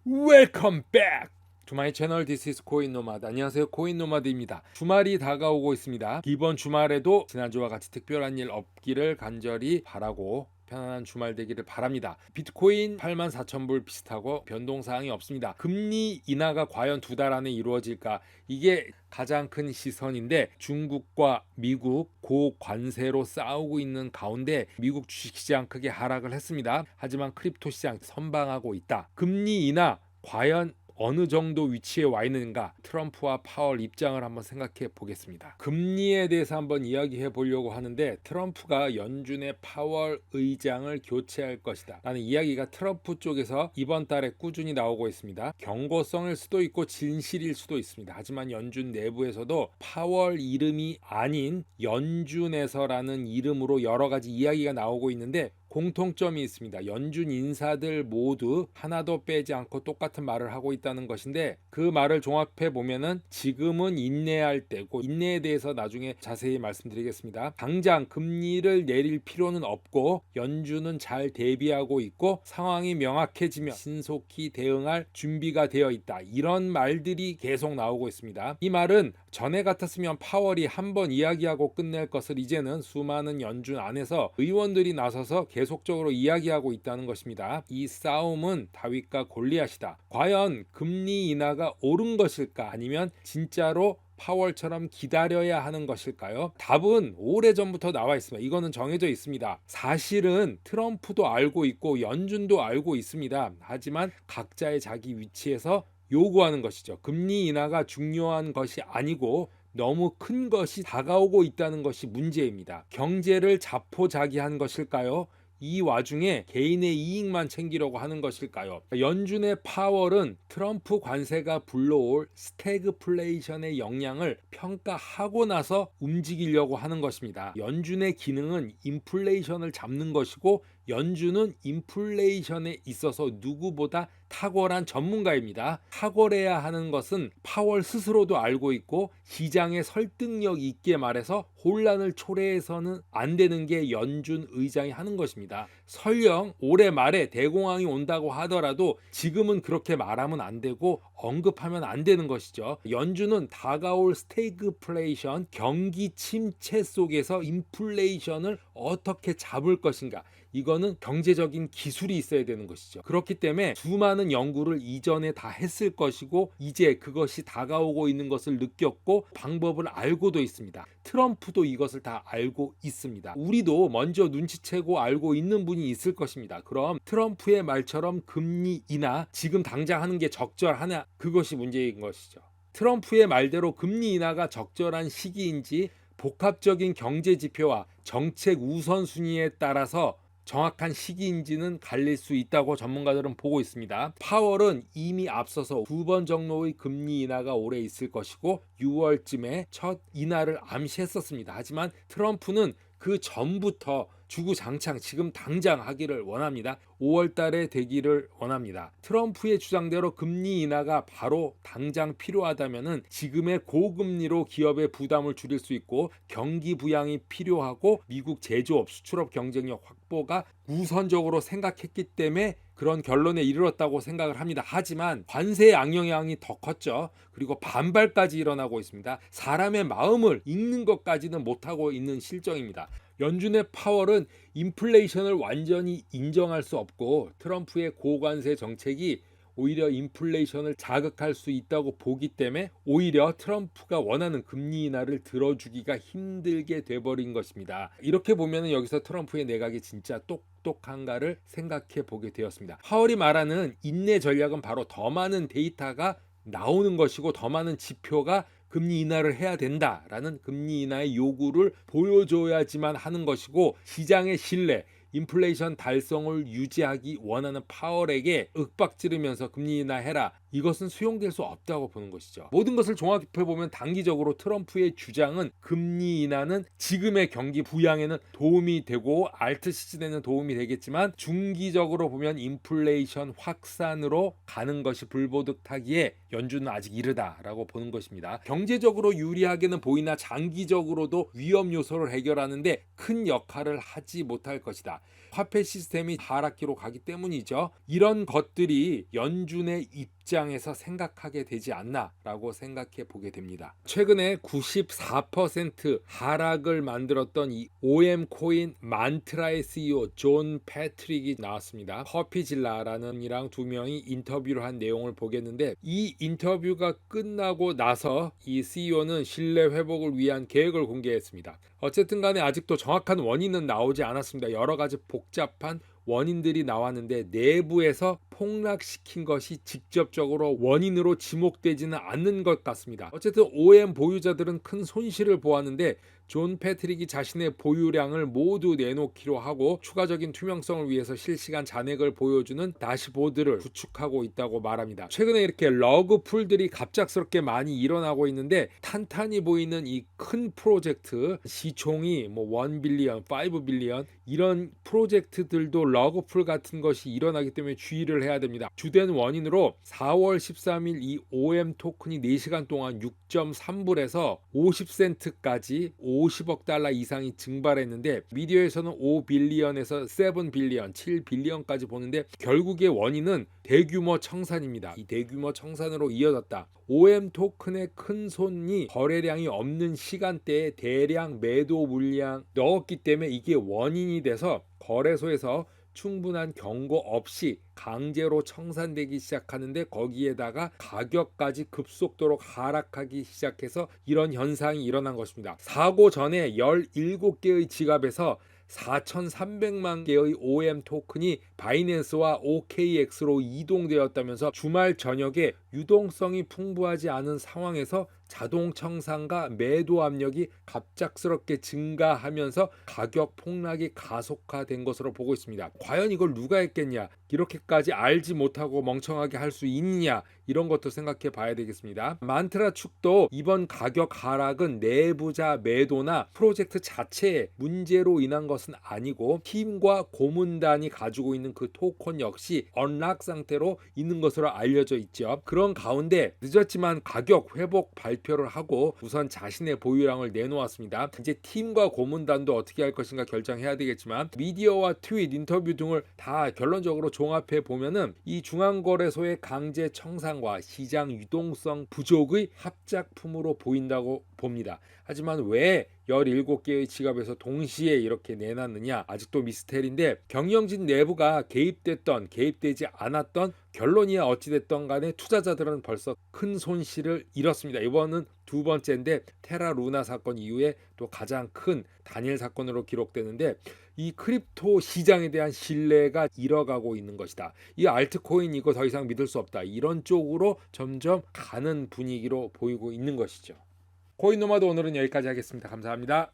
Welcome back to my channel. This is 코인노마드. 안녕하세요, 코인노마드입니다. 주말이 다가오고 있습니다. 이번 주말에도 지난주와 같이 특별한 일 없기를 간절히 바라고 편안한 주말 되기를 바랍니다. 비트코인 84,000불 비슷하고 변동사항이 없습니다. 금리 인하가 과연 두 달 안에 이루어질까? 이게 가장 큰 시선인데, 중국과 미국 고관세로 싸우고 있는 가운데 미국 주식시장 크게 하락을 했습니다. 하지만 크립토 시장 선방하고 있다. 금리 인하 과연 어느 정도 위치에 와 있는가? 트럼프와 파월 입장을 한번 생각해 보겠습니다. 금리에 대해서 한번 이야기해 보려고 하는데, 트럼프가 연준의 파월 의장을 교체할 것이다 라는 이야기가 트럼프 쪽에서 이번 달에 꾸준히 나오고 있습니다. 경고성일 수도 있고 진실일 수도 있습니다. 하지만 연준 내부에서도 파월 이름이 아닌 연준에서라는 이름으로 여러 가지 이야기가 나오고 있는데, 공통점이 있습니다. 연준 인사들 모두 하나도 빼지 않고 똑같은 말을 하고 있다는 것인데, 그 말을 종합해 보면은 지금은 인내할 때고, 인내에 대해서 나중에 자세히 말씀드리겠습니다. 당장 금리를 내릴 필요는 없고 연준은 잘 대비하고 있고 상황이 명확해지면 신속히 대응할 준비가 되어 있다. 이런 말들이 계속 나오고 있습니다. 이 말은 전에 같았으면 파월이 한번 이야기하고 끝낼 것을 이제는 수많은 연준 안에서 의원들이 나서서 계속적으로 이야기하고 있다는 것입니다. 이 싸움은 다윗과 골리앗이다. 과연 금리 인하가 옳은 것일까? 아니면 진짜로 파월처럼 기다려야 하는 것일까요? 답은 오래전부터 나와 있습니다. 이거는 정해져 있습니다. 사실은 트럼프도 알고 있고 연준도 알고 있습니다. 하지만 각자의 자기 위치에서 요구하는 것이죠. 금리 인하가 중요한 것이 아니고 너무 큰 것이 다가오고 있다는 것이 문제입니다. 경제를 자포자기한 것일까요? 이 와중에 개인의 이익만 챙기려고 하는 것일까요? 연준의 파월은 트럼프 관세가 불러올 스태그플레이션의 영향을 평가하고 나서 움직이려고 하는 것입니다. 연준의 기능은 인플레이션을 잡는 것이고, 연준은 인플레이션에 있어서 누구보다 탁월한 전문가입니다. 탁월해야 하는 것은 파월 스스로도 알고 있고, 시장에 설득력 있게 말해서 혼란을 초래해서는 안 되는 게 연준 의장이 하는 것입니다. 설령 올해 말에 대공황이 온다고 하더라도 지금은 그렇게 말하면 안 되고 언급하면 안 되는 것이죠. 연준은 다가올 스태그플레이션, 경기 침체 속에서 인플레이션을 어떻게 잡을 것인가, 이거는 경제적인 기술이 있어야 되는 것이죠. 그렇기 때문에 수많은 연구를 이전에 다 했을 것이고, 이제 그것이 다가오고 있는 것을 느꼈고 방법을 알고도 있습니다. 트럼프도 이것을 다 알고 있습니다. 우리도 먼저 눈치채고 알고 있는 분이 있을 것입니다. 그럼 트럼프의 말처럼 금리 인하 지금 당장 하는 게 적절하냐? 그것이 문제인 것이죠. 트럼프의 말대로 금리 인하가 적절한 시기인지 복합적인 경제 지표와 정책 우선순위에 따라서 정확한 시기인지는 갈릴 수 있다고 전문가들은 보고 있습니다. 파월은 이미 앞서서 두 번 정도의 금리 인하가 올해 있을 것이고 6월쯤에 첫 인하를 암시했었습니다. 하지만 트럼프는 그 전부터 주구장창 지금 당장 하기를 원합니다. 5월 달에 되기를 원합니다. 트럼프의 주장대로 금리 인하가 바로 당장 필요하다면은 지금의 고금리로 기업의 부담을 줄일 수 있고, 경기 부양이 필요하고 미국 제조업, 수출업 경쟁력 확보가 우선적으로 생각했기 때문에 그런 결론에 이르렀다고 생각을 합니다. 하지만 관세의 악영향이 더 컸죠. 그리고 반발까지 일어나고 있습니다. 사람의 마음을 읽는 것까지는 못하고 있는 실정입니다. 연준의 파월은 인플레이션을 완전히 인정할 수 없고, 트럼프의 고관세 정책이 오히려 인플레이션을 자극할 수 있다고 보기 때문에 오히려 트럼프가 원하는 금리 인하를 들어주기가 힘들게 돼버린 것입니다. 이렇게 보면 여기서 트럼프의 내각이 진짜 똑똑한가를 생각해 보게 되었습니다. 파월이 말하는 인내 전략은 바로 더 많은 데이터가 나오는 것이고, 더 많은 지표가 금리 인하를 해야 된다라는 금리 인하의 요구를 보여줘야지만 하는 것이고, 시장의 신뢰, 인플레이션 달성을 유지하기 원하는 파월에게 윽박지르면서 금리 인하해라, 이것은 수용될 수 없다고 보는 것이죠. 모든 것을 종합해 보면 단기적으로 트럼프의 주장은 금리 인하는 지금의 경기 부양에는 도움이 되고 알트 시즌에는 도움이 되겠지만, 중기적으로 보면 인플레이션 확산으로 가는 것이 불보듯하기에 연준은 아직 이르다라고 보는 것입니다. 경제적으로 유리하게는 보이나 장기적으로도 위험 요소를 해결하는데 큰 역할을 하지 못할 것이다. 화폐 시스템이 하락기로 가기 때문이죠. 이런 것들이 연준의 입장에서 생각하게 되지 않나라고 생각해 보게 됩니다. 최근에 94% 하락을 만들었던 이 OM 코인 만트라의 CEO 존 패트릭이 나왔습니다. 커피질라라는 이랑 두 명이 인터뷰를 한 내용을 보겠는데, 이 인터뷰가 끝나고 나서 이 CEO는 신뢰 회복을 위한 계획을 공개했습니다. 어쨌든 간에 아직도 정확한 원인은 나오지 않았습니다. 여러 가지 복잡한 원인들이 나왔는데 내부에서 폭락시킨 것이 직접적으로 원인으로 지목되지는 않는 것 같습니다. 어쨌든 OM 보유자들은 큰 손실을 보았는데 존 패트릭이 자신의 보유량을 모두 내놓기로 하고 추가적인 투명성을 위해서 실시간 잔액을 보여주는 다시보드를 구축하고 있다고 말합니다. 최근에 이렇게 러그 풀들이 갑작스럽게 많이 일어나고 있는데, 탄탄히 보이는 이 큰 프로젝트 시총이 1 빌리언, 5 빌리언 이런 프로젝트들도 러그풀 같은 것이 일어나기 때문에 주의를 해야 됩니다. 주된 원인으로 4월 13일 이 OM 토큰이 4시간 동안 6.3불에서 50센트까지 50억 달러 이상이 증발했는데, 미디어에서는 5빌리언에서 7빌리언, 7빌리언까지 보는데 결국의 원인은 대규모 청산입니다. 이 대규모 청산으로 이어졌다. OM 토큰의 큰 손이 거래량이 없는 시간대에 대량 매도 물량 넣었기 때문에 이게 원인이 돼서 거래소에서 충분한 경고 없이 강제로 청산되기 시작하는데, 거기에다가 가격까지 급속도로 하락하기 시작해서 이런 현상이 일어난 것입니다. 사고 전에 17개의 지갑에서 4,300만 개의 OM 토큰이 바이낸스와 OKX로 이동되었다면서 주말 저녁에 유동성이 풍부하지 않은 상황에서 자동 청산과 매도 압력이 갑작스럽게 증가하면서 가격 폭락이 가속화된 것으로 보고 있습니다. 과연 이걸 누가 했겠냐? 이렇게까지 알지 못하고 멍청하게 할 수 있느냐? 이런 것도 생각해 봐야 되겠습니다. 만트라 측도 이번 가격 하락은 내부자 매도나 프로젝트 자체의 문제로 인한 것은 아니고 팀과 고문단이 가지고 있는 그 토큰 역시 언락 상태로 있는 것으로 알려져 있죠. 그런 가운데 늦었지만 가격 회복 발표를 하고 우선 자신의 보유량을 내놓았습니다. 이제 팀과 고문단도 어떻게 할 것인가 결정해야 되겠지만, 미디어와 트윗, 인터뷰 등을 다 결론적으로 종합해 보면은 이 중앙거래소의 강제 청산과 시장 유동성 부족의 합작품으로 보인다고 봅니다. 하지만 왜 17개의 지갑에서 동시에 이렇게 내놨느냐, 아직도 미스테리인데, 경영진 내부가 개입됐던 개입되지 않았던 결론이야 어찌됐던 간에 투자자들은 벌써 큰 손실을 잃었습니다. 이번은 두 번째인데, 테라 루나 사건 이후에 또 가장 큰 단일 사건으로 기록되는데, 이 크립토 시장에 대한 신뢰가 잃어가고 있는 것이다. 이 알트코인 이거 더 이상 믿을 수 없다. 이런 쪽으로 점점 가는 분위기로 보이고 있는 것이죠. 코인 노마드 오늘은 여기까지 하겠습니다. 감사합니다.